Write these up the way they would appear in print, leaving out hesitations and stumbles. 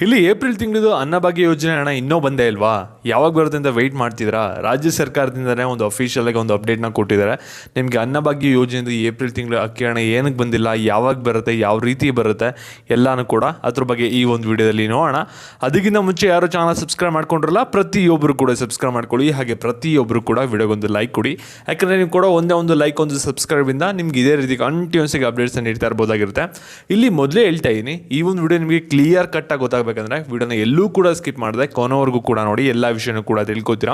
ಇಲ್ಲಿ ಏಪ್ರಿಲ್ ತಿಂಗಳದು ಅನ್ನಭಾಗ್ಯ ಯೋಜನೆ ಹಣ ಇನ್ನೂ ಬಂದೇ ಇಲ್ವಾ, ಯಾವಾಗ ಬರುತ್ತೆ ಅಂತ ವೆಯ್ಟ್ ಮಾಡ್ತಿದ್ದೀರಾ? ರಾಜ್ಯ ಸರ್ಕಾರದಿಂದನೇ ಒಂದು ಅಫಿಷಿಯಲ್ ಆಗಿ ಒಂದು ಅಪ್ಡೇಟ್ನ ಕೊಟ್ಟಿದ್ದಾರೆ. ನಿಮಗೆ ಅನ್ನಭಾಗ್ಯ ಯೋಜನೆದು ಏಪ್ರಿಲ್ ತಿಂಗಳು ಅಕ್ಕಿ ಹಣ ಏನಕ್ಕೆ ಬಂದಿಲ್ಲ, ಯಾವಾಗ ಬರುತ್ತೆ, ಯಾವ ರೀತಿ ಬರುತ್ತೆ ಎಲ್ಲನೂ ಕೂಡ ಅದ್ರ ಬಗ್ಗೆ ಈ ಒಂದು ವಿಡಿಯೋದಲ್ಲಿ ನೋಡೋಣ. ಅದಕ್ಕಿಂತ ಮುಂಚೆ ಯಾರು ಚಾನಲ್ ಸಬ್ಸ್ಕ್ರೈಬ್ ಮಾಡ್ಕೊಂಡಿರಲ್ಲ, ಪ್ರತಿಯೊಬ್ಬರು ಕೂಡ ಸಬ್ಸ್ಕ್ರೈಬ್ ಮಾಡ್ಕೊಳ್ಳಿ. ಹಾಗೆ ಪ್ರತಿಯೊಬ್ಬರು ಕೂಡ ವಿಡಿಯೋಗೊಂದು ಲೈಕ್ ಕೊಡಿ. ಯಾಕಂದರೆ ನೀವು ಕೂಡ ಒಂದೇ ಒಂದು ಲೈಕ್, ಒಂದು ಸಬ್ಸ್ಕ್ರೈಬಿಂದ ನಿಮ್ಗೆ ಇದೇ ರೀತಿ ಕಂಟಿನ್ಯೂಸ್ ಆಗಿ ಅಪ್ಡೇಟ್ಸ್ನ ನೀಡ್ತಾ ಇರ್ಬೋದಾಗಿರುತ್ತೆ. ಇಲ್ಲಿ ಮೊದಲೇ ಹೇಳ್ತಾ ಇದ್ದೀನಿ, ಈ ಒಂದು ವಿಡಿಯೋ ನಿಮಗೆ ಕ್ಲಿಯರ್ ಕಟ್ಟಾಗಿ ಗೊತ್ತಾಗಬೇಕಂದ್ರೆ ವಿಡಿಯೋನ ಎಲ್ಲೂ ಕೂಡ ಸ್ಕಿಪ್ ಮಾಡಿದೆ ಕೊನೆವರೆಗೂ ಕೂಡ ನೋಡಿ, ಎಲ್ಲ ವಿಷಯನೂ ಕೂಡ ತಿಳ್ಕೊತೀರಾ.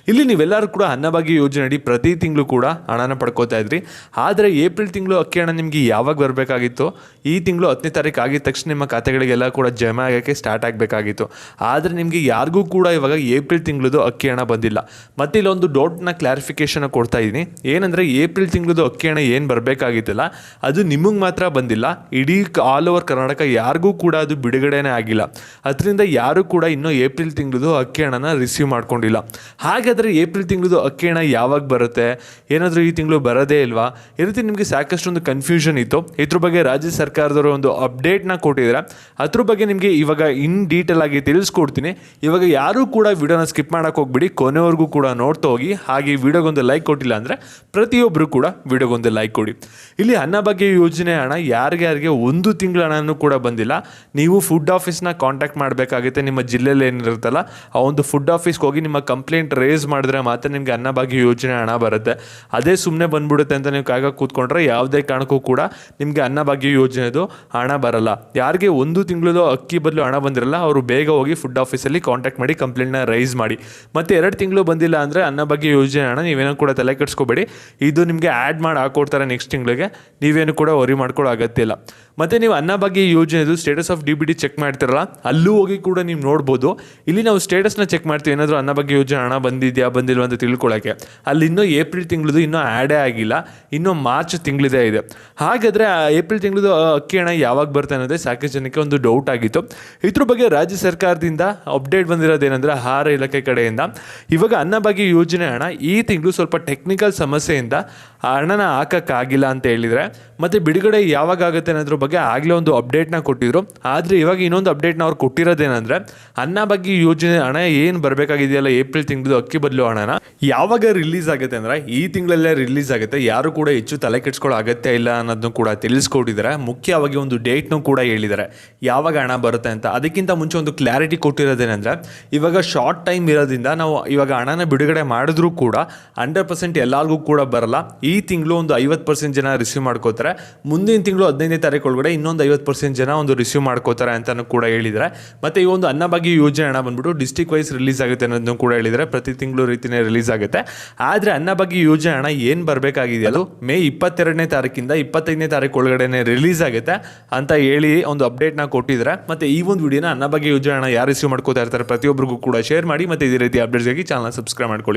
ಇಲ್ಲಿ ನೀವೆಲ್ಲರೂ ಕೂಡ ಅನ್ನಭಾಗ್ಯ ಯೋಜನೆ ಅಡಿ ಪ್ರತಿ ತಿಂಗಳು ಕೂಡ ಹಣನ ಪಡ್ಕೋತಾ ಇದ್ರಿ. ಆದರೆ ಏಪ್ರಿಲ್ ತಿಂಗಳು ಅಕ್ಕಿ ಹಣ ನಿಮಗೆ ಯಾವಾಗ ಬರಬೇಕಾಗಿತ್ತು, ಈ ತಿಂಗಳು 10ನೇ ತಾರೀಕು ಆಗಿದ ತಕ್ಷಣ ನಿಮ್ಮ ಖಾತೆಗಳಿಗೆಲ್ಲ ಕೂಡ ಜಮಾ ಆಗೋಕ್ಕೆ ಸ್ಟಾರ್ಟ್ ಆಗಬೇಕಾಗಿತ್ತು. ಆದರೆ ನಿಮಗೆ ಯಾರಿಗೂ ಕೂಡ ಇವಾಗ ಏಪ್ರಿಲ್ ತಿಂಗಳದು ಅಕ್ಕಿ ಹಣ ಬಂದಿಲ್ಲ. ಮತ್ತು ಇಲ್ಲೊಂದು ಡೌಟ್ನ ಕ್ಲಾರಿಫಿಕೇಶನ್ ಕೊಡ್ತಾ ಇದ್ದೀನಿ. ಏನಂದರೆ ಏಪ್ರಿಲ್ ತಿಂಗಳದು ಅಕ್ಕಿ ಹಣ ಏನು ಬರಬೇಕಾಗಿತ್ತಲ್ಲ, ಅದು ನಿಮಗೆ ಮಾತ್ರ ಬಂದಿಲ್ಲ. ಇಡೀ ಆಲ್ ಓವರ್ ಕರ್ನಾಟಕ ಯಾರಿಗೂ ಕೂಡ ಅದು ಬಿಡುಗಡೆನೇ ಆಗಿಲ್ಲ. ಅದರಿಂದ ಯಾರು ಕೂಡ ಇನ್ನೂ ಏಪ್ರಿಲ್ ತಿಂಗಳದು ಅಕ್ಕಿ ಹಣನ ರಿಸೀವ್ ಮಾಡ್ಕೊಂಡಿಲ್ಲ. ಹಾಗಾದರೆ ಏಪ್ರಿಲ್ ತಿಂಗಳದು ಅಕ್ಕಿ ಹಣ ಯಾವಾಗ ಬರುತ್ತೆ, ಏನಾದರೂ ಈ ತಿಂಗಳು ಬರೋದೇ ಇಲ್ವಾ, ಈ ರೀತಿ ನಿಮಗೆ ಸಾಕಷ್ಟೊಂದು ಕನ್ಫ್ಯೂಷನ್ ಇತ್ತು. ಇದ್ರ ಬಗ್ಗೆ ರಾಜ್ಯ ಸರ್ಕಾರದವರು ಒಂದು ಅಪ್ಡೇಟ್ನ ಕೊಟ್ಟಿದ್ದಾರೆ. ಅದ್ರ ಬಗ್ಗೆ ನಿಮಗೆ ಇವಾಗ ಇನ್ ಡೀಟೇಲ್ ಆಗಿ ತಿಳಿಸ್ಕೊಡ್ತೀನಿ. ಇವಾಗ ಯಾರೂ ಕೂಡ ವಿಡಿಯೋನ ಸ್ಕಿಪ್ ಮಾಡೋಕೆ ಹೋಗ್ಬಿಡಿ, ಕೊನೆವರೆಗೂ ಕೂಡ ನೋಡ್ತಾ ಹೋಗಿ. ಹಾಗೆ ವಿಡಿಯೋಗೊಂದು ಲೈಕ್ ಕೊಟ್ಟಿಲ್ಲ ಅಂದರೆ ಪ್ರತಿಯೊಬ್ಬರು ಕೂಡ ವಿಡಿಯೋಗೊಂದು ಲೈಕ್ ಕೊಡಿ. ಇಲ್ಲಿ ಅನ್ನಭಾಗ್ಯ ಯೋಜನೆ ಹಣ ಯಾರಿಗೆ ಒಂದು ತಿಂಗಳ ಹಣನೂ ಕೂಡ ಬಂದಿಲ್ಲ. ನೀವು ಫುಡ್ ಆಫೀಸ್ನ ಕಾಂಟ್ಯಾಕ್ಟ್ ಮಾಡಬೇಕಾಗುತ್ತೆ. ನಿಮ್ಮ ಜಿಲ್ಲೆಯಲ್ಲಿ ಏನಿರುತ್ತಲ್ಲ ಆ ಒಂದು ಫುಡ್ ಆಫೀಸ್ಗೆ ಹೋಗಿ ನಿಮ್ಮ ಕಂಪ್ಲೇಂಟ್ ರೇಸ್ ಮಾಡಿದ್ರೆ ಮಾತ್ರ ನಿಮಗೆ ಅನ್ನಭಾಗ್ಯ ಯೋಜನೆ ಹಣ ಬರುತ್ತೆ. ಅದೇ ಸುಮ್ಮನೆ ಬಂದ್ಬಿಡುತ್ತೆ ಅಂತ ನೀವು ಕಾಯ್ಗೆ ಕೂತ್ಕೊಂಡ್ರೆ ಯಾವುದೇ ಕಾರಣಕ್ಕೂ ಕೂಡ ನಿಮಗೆ ಅನ್ನಭಾಗ್ಯ ಯೋಜನೆದು ಹಣ ಬರಲ್ಲ. ಯಾರಿಗೆ ಒಂದು ತಿಂಗಳದು ಅಕ್ಕಿ ಬದಲು ಹಣ ಬಂದಿರಲ್ಲ ಅವರು ಬೇಗ ಹೋಗಿ ಫುಡ್ ಆಫೀಸಲ್ಲಿ ಕಾಂಟ್ಯಾಕ್ಟ್ ಮಾಡಿ ಕಂಪ್ಲೇಂಟ್ನ ರೈಸ್ ಮಾಡಿ. ಮತ್ತು 2 ತಿಂಗಳು ಬಂದಿಲ್ಲ ಅಂದರೆ ಅನ್ನಭಾಗ್ಯ ಯೋಜನೆ ಹಣ ನೀವೇನೋ ಕೂಡ ತಲೆ ಕೆಡಿಸ್ಕೋಬೇಡಿ, ಇದು ನಿಮಗೆ ಆ್ಯಡ್ ಮಾಡಿ ಹಾಕೊಡ್ತಾರೆ ನೆಕ್ಸ್ಟ್ ತಿಂಗಳಿಗೆ. ನೀವೇನು ಕೂಡ ವರಿ ಮಾಡ್ಕೊಳ್ಳೋ ಅಗತ್ಯ ಇಲ್ಲ. ಮತ್ತು ನೀವು ಅನ್ನಭಾಗ್ಯ ಯೋಜನೆದು ಸ್ಟೇಟಸ್ ಆಫ್ DBT ಚೆಕ್ ಮಾಡ್ತಿರಲ್ಲ, ಅಲ್ಲೂ ಹೋಗಿ ಕೂಡ ನೀವು ನೋಡ್ಬೋದು. ಇಲ್ಲಿ ನಾವು ಸ್ಟೇಟಸ್ನ ಚೆಕ್ ಮಾಡ್ತೀವಿ, ಏನಾದರೂ ಅನ್ನಭಾಗ್ಯ ಯೋಜನೆ ಹಣ ಬಂದಿದೆಯಾ ಬಂದಿಲ್ವ ಅಂತ ತಿಳ್ಕೊಳ್ಳೋಕ್ಕೆ. ಅಲ್ಲಿ ಇನ್ನೂ ಏಪ್ರಿಲ್ ತಿಂಗಳದು ಇನ್ನೂ ಆ್ಯಡೇ ಆಗಿಲ್ಲ, ಇನ್ನೂ ಮಾರ್ಚ್ ತಿಂಗಳಿದೆ ಇದೆ. ಹಾಗಾದರೆ ಏಪ್ರಿಲ್ ತಿಂಗಳದು ಅಕ್ಕಿ ಹಣ ಯಾವಾಗ ಬರುತ್ತೆ ಅನ್ನೋದೇ ಸಾಕಷ್ಟು ಜನಕ್ಕೆ ಒಂದು ಡೌಟ್ ಆಗಿತ್ತು. ಇದ್ರ ಬಗ್ಗೆ ರಾಜ್ಯ ಸರ್ಕಾರದಿಂದ ಅಪ್ಡೇಟ್ ಬಂದಿರೋದೇನೆಂದರೆ ಆಹಾರ ಇಲಾಖೆ ಕಡೆಯಿಂದ ಇವಾಗ ಅನ್ನಭಾಗ್ಯ ಯೋಜನೆ ಹಣ ಈ ತಿಂಗಳು ಸ್ವಲ್ಪ ಟೆಕ್ನಿಕಲ್ ಸಮಸ್ಯೆಯಿಂದ ಹಣನ ಹಾಕೋಕ್ಕಾಗಿಲ್ಲ ಅಂತ ಹೇಳಿದರೆ, ಮತ್ತು ಬಿಡುಗಡೆ ಯಾವಾಗ ಆಗುತ್ತೆ ಅನ್ನೋದ್ರ ಬಗ್ಗೆ ಆಗಲೇ ಒಂದು ಅಪ್ಡೇಟ್ನ ಕೊಟ್ಟಿದ್ರು. ಆದರೆ ಇವಾಗ ಇನ್ನೊಂದು ಅಪ್ಡೇಟ್ನ ಅವ್ರು ಕೊಟ್ಟಿರೋದೇನೆಂದರೆ ಅನ್ನಭಾಗ್ಯ ಯೋಜನೆ ಹಣ ಏನು ಬರಬೇಕಾಗಿದೆಯಲ್ಲ ಏಪ್ರಿಲ್ ತಿಂಗಳು ಅಕ್ಕಿ ಬದಲು ಹಣನ ಯಾವಾಗ ರಿಲೀಸ್ ಆಗುತ್ತೆ ಅಂದರೆ ಈ ತಿಂಗಳಲ್ಲೇ ರಿಲೀಸ್ ಆಗುತ್ತೆ. ಯಾರು ಕೂಡ ಹೆಚ್ಚು ತಲೆ ಕೆಡಿಸ್ಕೊಳ್ಳೋ ಅಗತ್ಯ ಇಲ್ಲ ಅನ್ನೋದನ್ನು ಕೂಡ ತಿಳಿಸ್ಕೊಟ್ಟಿದ್ದಾರೆ. ಮುಖ್ಯವಾಗಿ ಒಂದು ಡೇಟ್ನೂ ಕೂಡ ಹೇಳಿದ್ದಾರೆ ಯಾವಾಗ ಹಣ ಬರುತ್ತೆ ಅಂತ. ಅದಕ್ಕಿಂತ ಮುಂಚೆ ಒಂದು ಕ್ಲಾರಿಟಿ ಕೊಟ್ಟಿರೋದೇನೆಂದರೆ ಇವಾಗ ಶಾರ್ಟ್ ಟೈಮ್ ಇರೋದ್ರಿಂದ ನಾವು ಇವಾಗ ಹಣನ ಬಿಡುಗಡೆ ಮಾಡಿದ್ರೂ ಕೂಡ 100% ಎಲ್ಲರಿಗೂ ಕೂಡ ಬರಲ್ಲ. ಈ ತಿಂಗಳು ಒಂದು 50% ಜನ ರಿಸೀವ್ ಮಾಡ್ಕೋತಾರೆ. ಮುಂದಿನ ತಿಂಗಳು 15ನೇ ತಾರೀಕು ಒಳಗಡೆ ಇನ್ನೊಂದು 50% ಜನ ಒಂದು ರಿಸೀವ್ ಮಾಡ್ಕೋತಾರೆ ಅಂತಲೂ ಕೂಡ ಹೇಳಿದ್ದಾರೆ. ಮತ್ತು ಈ ಒಂದು ಅನ್ನಭಾಗ್ಯ ಯೋಜನೆ ಹಣ ಬಂದ್ಬಿಟ್ಟು ಡಿಸ್ಟ್ರಿಕ್ಟ್ ವೈಸ್ ರಿಲೀಸ್ ಆಗುತ್ತೆ ಅನ್ನೋದನ್ನು ಕೂಡ ಹೇಳಿದ್ದಾರೆ. ಪ್ರತಿ ತಿಂಗಳು ರೀತಿಯೇ ರಿಲೀಸ್ ಆಗುತ್ತೆ. ಆದರೆ ಅನ್ನಭಾಗ್ಯ ಯೋಜನೆ ಹಣ ಏನು ಬರಬೇಕಾಗಿದೆಯಲ್ಲ ಮೇ 22ನೇ ತಾರೀಕಿಂದ 25ನೇ ತಾರೀಕು ಒಳಗಡೆ ರಿಲೀಸ್ ಆಗುತ್ತೆ ಅಂತ ಹೇಳಿ ಒಂದು ಅಪ್ಡೇಟ್ನ ಕೊಟ್ಟಿದ್ದಾರೆ. ಮತ್ತು ಈ ಒಂದು ವಿಡಿಯೋನ ಅನ್ನಭಾಗ್ಯ ಯೋಜನೆ ಹಣ ಯಾರು ರಿಸೀವ್ ಮಾಡ್ಕೋತಾ ಇರ್ತಾರೆ ಪ್ರತಿಯೊಬ್ಬರಿಗೂ ಕೂಡ ಶೇರ್ ಮಾಡಿ. ಮತ್ತು ಇದೇ ರೀತಿ ಅಪ್ಡೇಟ್ಸ್ಗಾಗಿ ಚಾನಲ್ ಸಬ್ಸ್ಕ್ರೈಬ್ ಮಾಡ್ಕೊಳ್ಳಿ.